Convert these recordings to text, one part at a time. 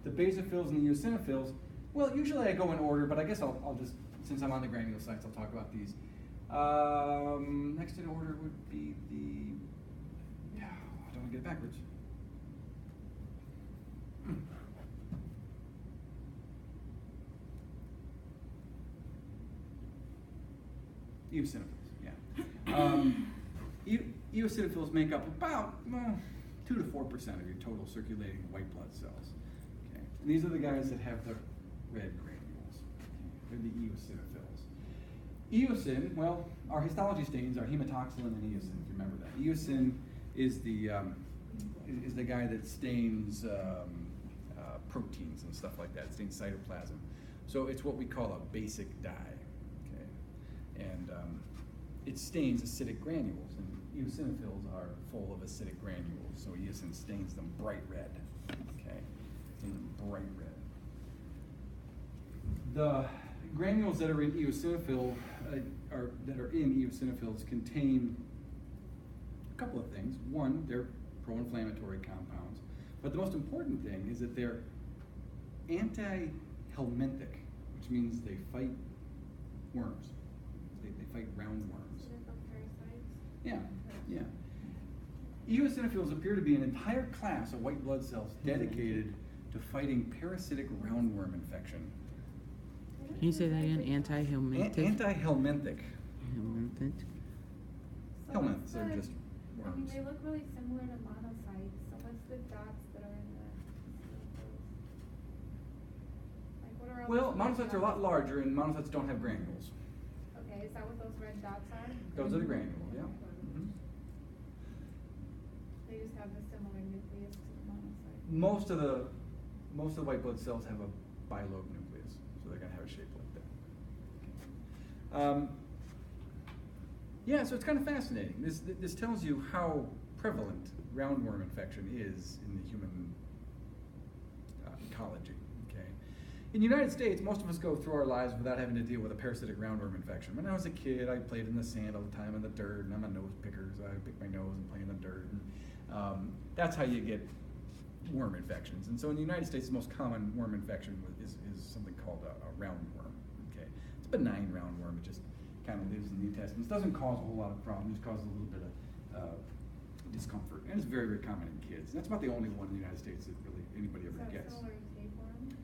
the basophils and the eosinophils, well, usually I go in order, but I guess I'll just, since I'm on the granulocytes, I'll talk about these. Next in order would be I don't want to get it backwards. Eosinophils, yeah. Eosinophils make up about 2 to 4% of your total circulating white blood cells. Okay. And these are the guys that have the red granules. Okay. They're the eosinophils. Eosin, well, our histology stains are hematoxylin and eosin, if you remember that. Eosin is the guy that stains proteins and stuff like that. It stains cytoplasm. So it's what we call a basic dye. Okay? And it stains acidic granules, and eosinophils are full of acidic granules, so eosin stains them bright red. Okay? Stains them bright red. The granules that are in eosinophil that are in eosinophils contain a couple of things. One, they're pro-inflammatory compounds, but the most important thing is that they're anti-helminthic, which means they fight worms. They fight roundworms. Yeah, yeah. Eosinophils appear to be an entire class of white blood cells dedicated to fighting parasitic roundworm infection. Can you say that again? Anti-helminthic? Anti-helminthic. Helminthic. Helminths are just I mean, worms. they look really similar to monocytes. So what's the dots that are in like what are all Well, those red monocytes are a lot dots? larger, and monocytes don't have granules. Okay, is that what those red dots are? Those are the granules, yeah. Mhm. They just have a similar nucleus to the monocyte. Most of the white blood cells have a bilobe nucleus, so they're going to have a shape like that. Yeah, so it's kind of fascinating. This tells you how prevalent roundworm infection is in the human ecology. Okay, in the United States, most of us go through our lives without having to deal with a parasitic roundworm infection. When I was a kid, I played in the sand all the time, in the dirt, and I'm a nose picker, so I pick my nose and play in the dirt. And, that's how you get worm infections. And so in the United States, the most common worm infection is something called a roundworm. Okay, it's a benign roundworm. It just kind of lives in the intestines. Doesn't cause a whole lot of problems. Just causes a little bit of discomfort, and it's very, very common in kids. That's about the only one in the United States that really anybody Is ever that gets. similar to tapeworm?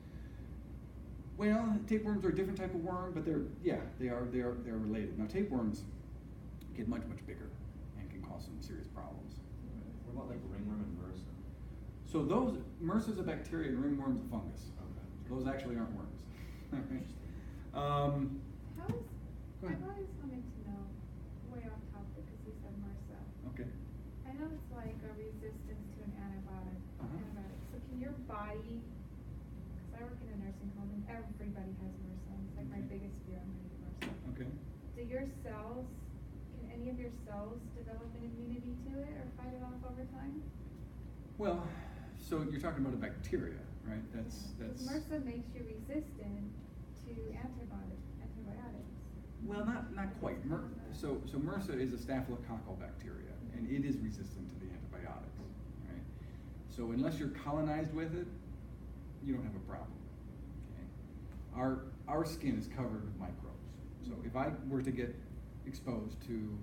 Well, tapeworms are a different type of worm, but they're related. Now tapeworms get much, much bigger and can cause some serious problems. What about like ringworm and MRSA? So those MRSA is a bacteria and ringworm's a fungus. Okay. Those actually aren't worms. How is, Go ahead. I've always wanted to know, way off topic, because you said MRSA. Okay. I know it's like a resistance to an antibiotic. So can your body, because I work in a nursing home and everybody has MRSA. It's like my Okay. biggest fear, I'm gonna get MRSA. Okay. Do your cells, can any of your cells develop an immunity to it or fight it off over time? Well, so you're talking about a bacteria, right? That's MRSA makes you resistant to antibiotics. well, not quite. So MRSA is a staphylococcal bacteria, and it is resistant to the antibiotics, right? So unless you're colonized with it, you don't have a problem. Okay? Our skin is covered with microbes. So if I were to get exposed to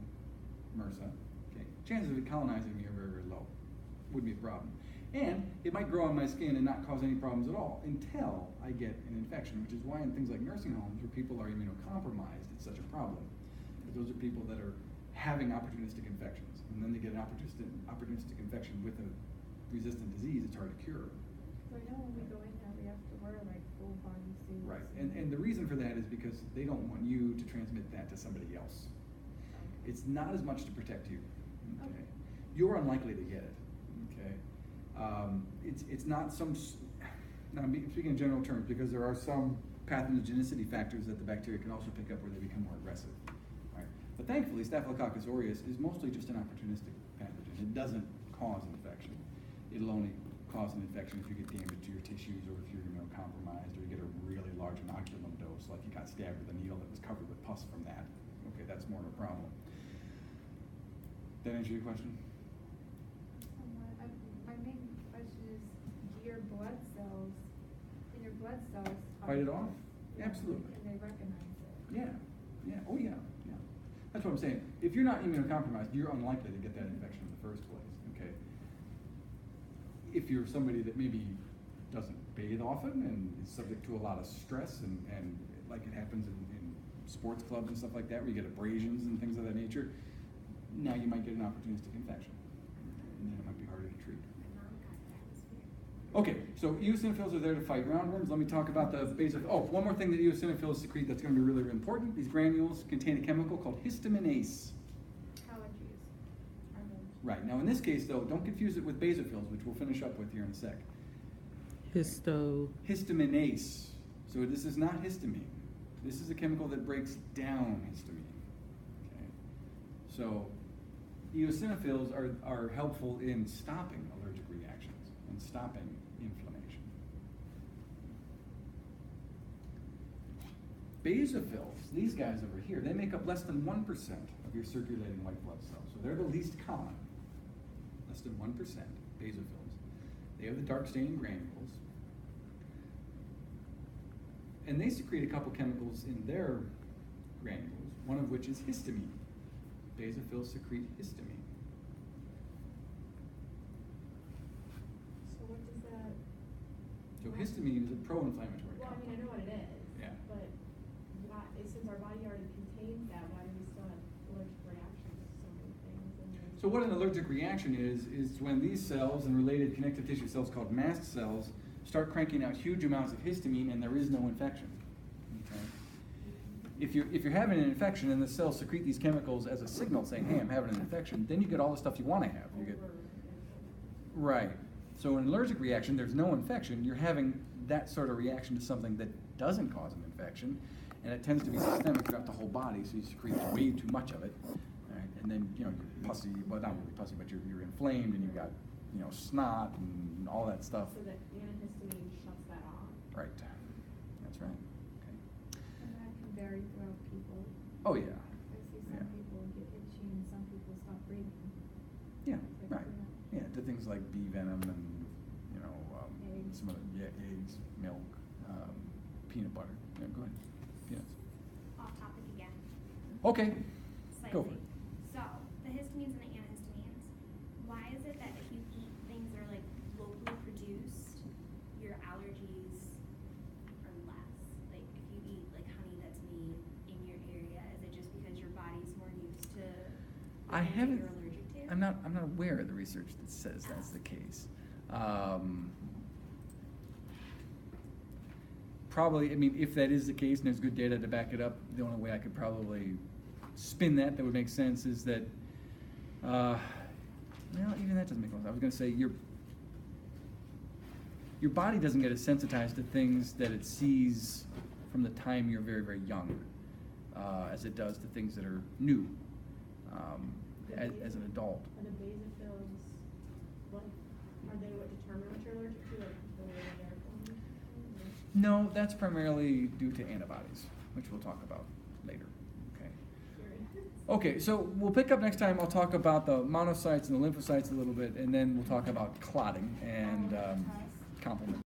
MRSA, okay, chances of it colonizing me are very, very low. Wouldn't be a problem. And it might grow on my skin and not cause any problems at all until I get an infection, which is why in things like nursing homes where people are immunocompromised, it's such a problem. Because those are people that are having opportunistic infections. And then they get an opportunistic infection with a resistant disease, it's hard to cure. So I know when we go in there, we have to wear like full body suits. Right, and the reason for that is because they don't want you to transmit that to somebody else. It's not as much to protect you. Okay, you're unlikely to get it. Okay, it's not some. Now I'm speaking in general terms because there are some pathogenicity factors that the bacteria can also pick up where they become more aggressive. Right, but thankfully Staphylococcus aureus is mostly just an opportunistic pathogen. It doesn't cause infection. It'll only cause an infection if you get damage to your tissues or if you're compromised or you get a really large inoculum dose, like you got stabbed with a needle that was covered with pus from that. Okay, that's more of a problem. That answer your question? My main question is, do your blood cells blood cells. Fight it off? Yeah, Absolutely. And they recognize it. Yeah, oh yeah. That's what I'm saying. If you're not immunocompromised, you're unlikely to get that infection in the first place, okay? If you're somebody that maybe doesn't bathe often and is subject to a lot of stress and like it happens in sports clubs and stuff like that, where you get abrasions and things of that nature, now you might get an opportunistic infection. And then it might be harder to treat. Okay, so eosinophils are there to fight roundworms. Let me talk about the basic. Oh, one more thing that eosinophils secrete that's going to be really, really important. These granules contain a chemical called histaminase. Allergies. Right, now in this case though, don't confuse it with basophils, which we'll finish up with here in a sec. Histaminase. So this is not histamine. This is a chemical that breaks down histamine. Okay. So eosinophils are helpful in stopping allergic reactions and stopping inflammation. Basophils, these guys over here, they make up less than 1% of your circulating white blood cells. So they're the least common. Less than 1% basophils. They have the dark staining granules. And they secrete a couple chemicals in their granules, one of which is histamine. Basophils secrete histamine. So what does that? So histamine is a pro-inflammatory Well, I mean, I know what it is. Yeah. But why, since our body already contains that, why do we still have allergic reactions to so many things? So what an allergic reaction is when these cells and related connective tissue cells called mast cells start cranking out huge amounts of histamine and there is no infection. Okay? If you're having an infection and the cells secrete these chemicals as a signal saying, hey, I'm having an infection, then you get all the stuff you want to have. You get, right. So in an allergic reaction, there's no infection. You're having that sort of reaction to something that doesn't cause an infection, and it tends to be systemic throughout the whole body, so you secrete way too much of it. Right? And then, you're pussy, well, not really pussy, but you're inflamed and you've got, snot and all that stuff. So that antihistamine shuts that off. Right. That's right. Okay. And that can vary throughout people. Oh, yeah. I see some Yeah. people get itchy and some people stop breathing. Yeah, It's like, right. Yeah, to things like bee venom and, Eggs. some other, eggs, milk, peanut butter. Yeah, go ahead. Peanuts. Off topic again, Okay, slightly. go for it. So, the histamines and the antihistamines, why is it that if you eat things that are like locally produced, your allergies are less? Like if you eat like honey that's made in your area, is it just because your body's more used to I things that haven't, you're allergic to? I'm not aware of the research that says that's the case. Probably, if that is the case and there's good data to back it up, the only way I could probably spin that would make sense is that, even that doesn't make sense. I was going to say your body doesn't get as sensitized to things that it sees from the time you're very, very young, as it does to things that are new as an adult. Are the basophils, are they what determine what you're allergic to, like the way they are formed? No, that's primarily due to antibodies, which we'll talk about later. Okay. Okay, so we'll pick up next time. I'll talk about the monocytes and the lymphocytes a little bit, and then we'll talk about clotting and complement.